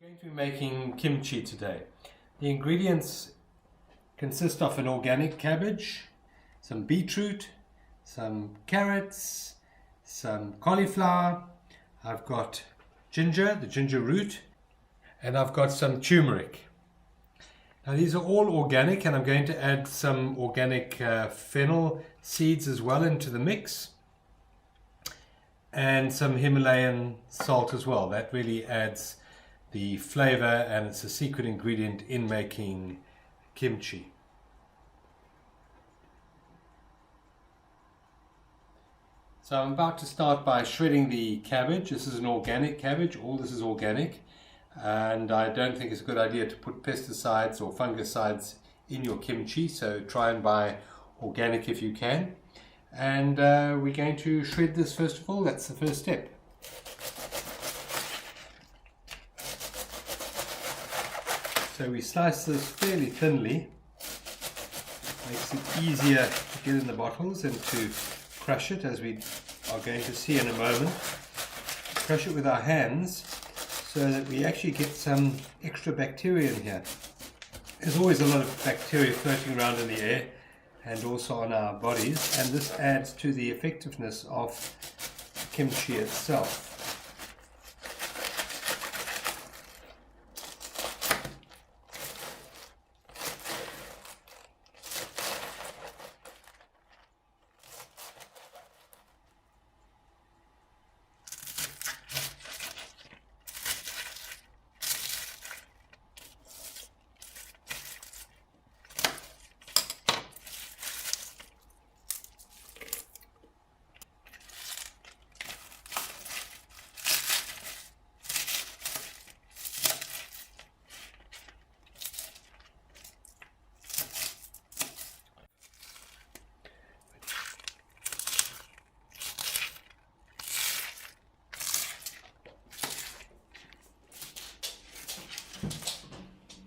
We're going to be making kimchi today. The ingredients consist of an organic cabbage, some beetroot, some carrots, some cauliflower. I've got ginger, the ginger root, and I've got some turmeric. Now these are all organic, and I'm going to add some organic fennel seeds as well into the mix, and some Himalayan salt as well. That really adds the flavor, and it's a secret ingredient in making kimchi. So I'm about to start by shredding the cabbage. This is an organic cabbage. All this is organic, and I don't think it's a good idea to put pesticides or fungicides in your kimchi, so try and buy organic if you can. And we're going to shred this first of all. That's the first step. So we slice this fairly thinly. Makes it easier to get in the bottles and to crush it, as we are going to see in a moment. Crush it with our hands so that we actually get some extra bacteria in here. There's always a lot of bacteria floating around in the air and also on our bodies, and this adds to the effectiveness of kimchi itself.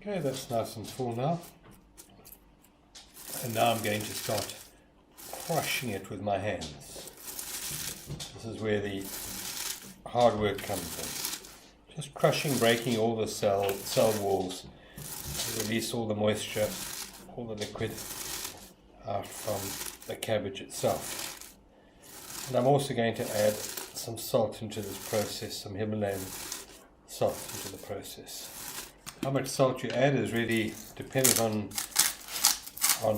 Okay, that's nice and full now. And now I'm going to start crushing it with my hands. This is where the hard work comes in. Just crushing, breaking all the cell walls to release all the moisture, all the liquid out from the cabbage itself. And I'm also going to add some salt into this process, some Himalayan salt into the process. How much salt you add is really dependent on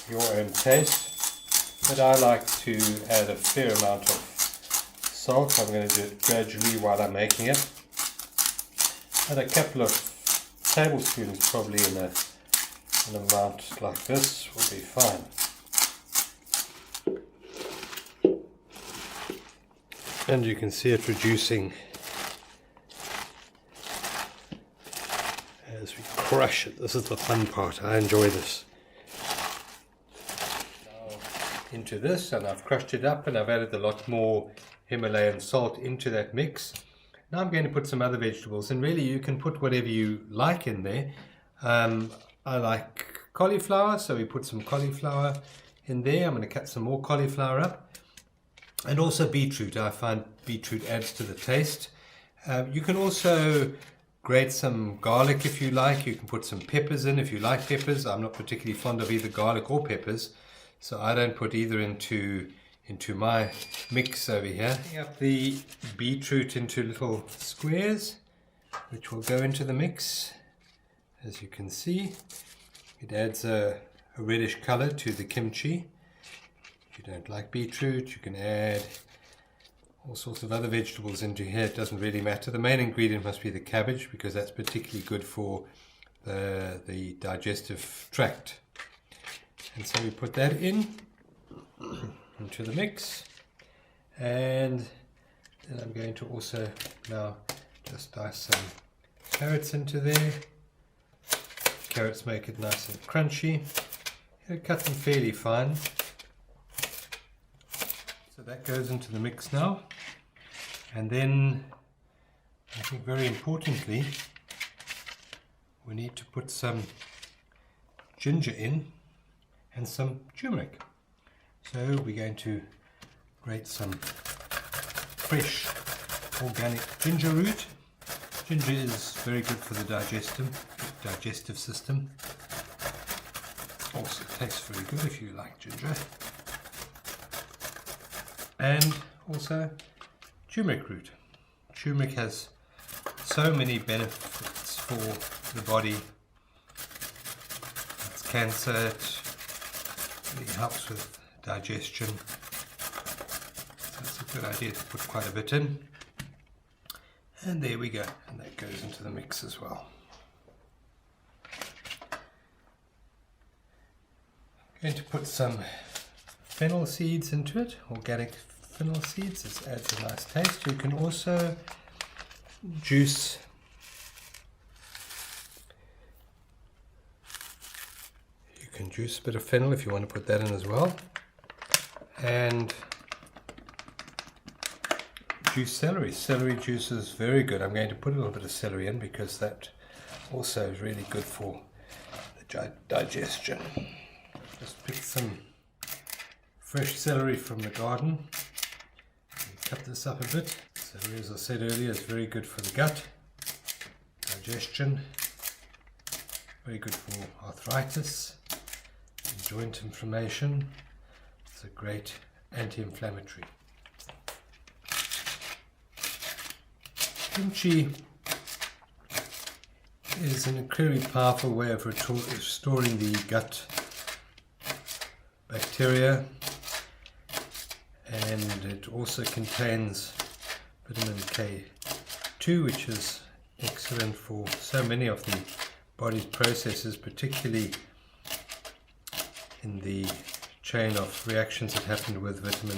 your own taste, but I like to add a fair amount of salt. I'm going to do it gradually while I'm making it. And a couple of tablespoons probably in an amount like this will be fine. And you can see it reducing as we crush it. This is the fun part. I enjoy this. Now into this, and I've crushed it up, and I've added a lot more Himalayan salt into that mix. Now I'm going to put some other vegetables, and really you can put whatever you like in there. I like cauliflower, so we put some cauliflower in there. I'm going to cut some more cauliflower up, and also beetroot. I find beetroot adds to the taste. You can also grate some garlic if you like. You can put some peppers in if you like peppers. I'm not particularly fond of either garlic or peppers, so I don't put either into my mix over here. Cutting up the beetroot into little squares, which will go into the mix. As you can see, it adds a reddish color to the kimchi. If you don't like beetroot, you can add all sorts of other vegetables into here. It doesn't really matter. The main ingredient must be the cabbage, because that's particularly good for the digestive tract. And so we put that into the mix, and then I'm going to also now just dice some carrots into there. Carrots make it nice and crunchy. Cut them fairly fine. So that goes into the mix now, and then I think very importantly we need to put some ginger in and some turmeric. So we're going to grate some fresh organic ginger root Ginger is very good for the digestive system. Also tastes very good if you like ginger. And also turmeric root. Turmeric has so many benefits for the body. It's cancer, it really helps with digestion. So it's a good idea to put quite a bit in. And there we go, and that goes into the mix as well. I'm going to put some fennel seeds into it, organic fennel seeds. This adds a nice taste. You can also juice a bit of fennel if you want to put that in as well, and juice celery. Celery juice is very good. I'm going to put a little bit of celery in because that also is really good for the digestion. Just pick some fresh celery from the garden and cut this up a bit. Celery, as I said earlier, is very good for the gut, digestion, very good for arthritis and joint inflammation. It's a great anti-inflammatory. Kimchi is an incredibly powerful way of restoring the gut bacteria, and it also contains vitamin K2, which is excellent for so many of the body's processes, particularly in the chain of reactions that happen with vitamin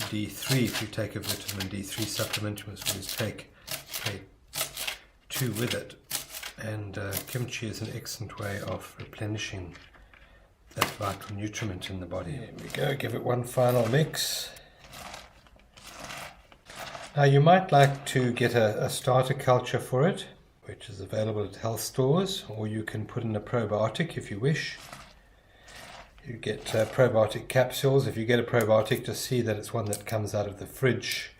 D3. If you take a vitamin D3 supplement, you must always take K2 with it, and kimchi is an excellent way of replenishing that vital nutriment in the body. There we go, give it one final mix. Now you might like to get a starter culture for it, which is available at health stores, or you can put in a probiotic if you wish. You get probiotic capsules. If you get a probiotic, just see that it's one that comes out of the fridge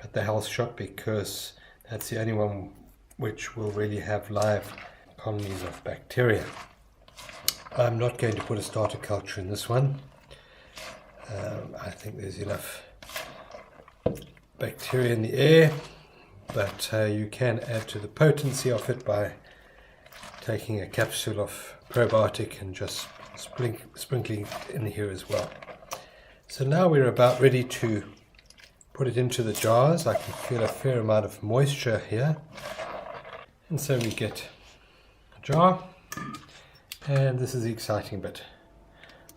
at the health shop, because that's the only one which will really have live colonies of bacteria. I'm not going to put a starter culture in this one. I think there's enough bacteria in the air, but you can add to the potency of it by taking a capsule of probiotic and just sprinkling it in here as well. So now we're about ready to put it into the jars. I can feel a fair amount of moisture here, and so we get a jar, and this is the exciting bit,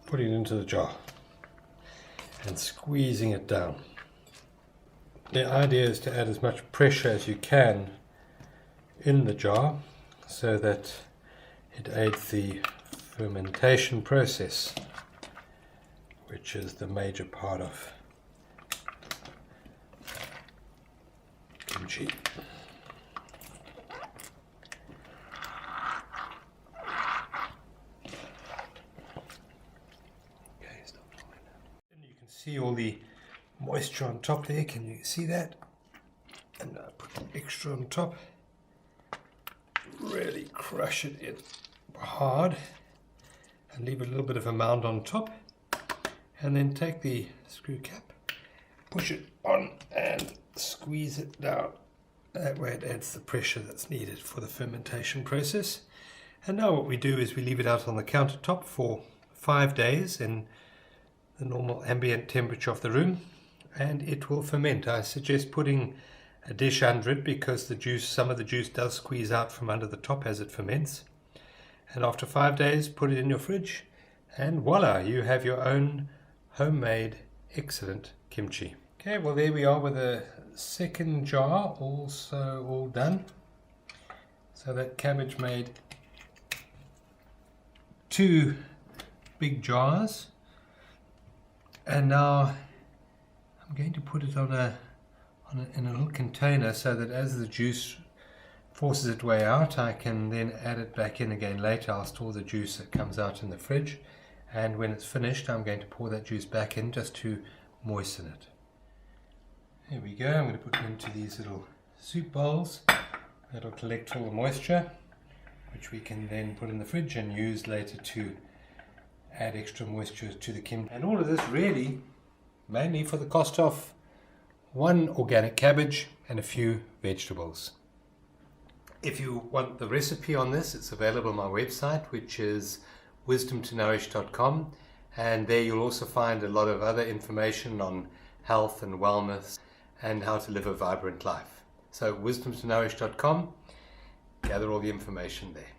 putting it into the jar and squeezing it down. The idea is to add as much pressure as you can in the jar so that it aids the fermentation process, which is the major part of kimchi. Okay, stop filming now. And you can see all the moisture on top there. Can you see that? And I put extra on top. Really crush it in hard and leave a little bit of a mound on top, and then take the screw cap, push it on and squeeze it down. That way it adds the pressure that's needed for the fermentation process. And now what we do is we leave it out on the countertop for 5 days in the normal ambient temperature of the room, and it will ferment. I suggest putting a dish under it because some of the juice does squeeze out from under the top as it ferments. And after 5 days, put it in your fridge, and voila, you have your own homemade excellent kimchi. Okay, well there we are with the second jar also all done. So that cabbage made 2 big jars, and now I'm going to put it in a little container so that as the juice forces its way out, I can then add it back in again later. I'll store the juice that comes out in the fridge, and when it's finished I'm going to pour that juice back in just to moisten it. There we go. I'm going to put it into these little soup bowls. I'm That'll collect all the moisture, which we can then put in the fridge and use later to add extra moisture to the kimchi. And all of this really mainly for the cost of one organic cabbage and a few vegetables. If you want the recipe on this, it's available on my website, which is wisdomtonourish.com, and there you'll also find a lot of other information on health and wellness and how to live a vibrant life. So wisdomtonourish.com, gather all the information there.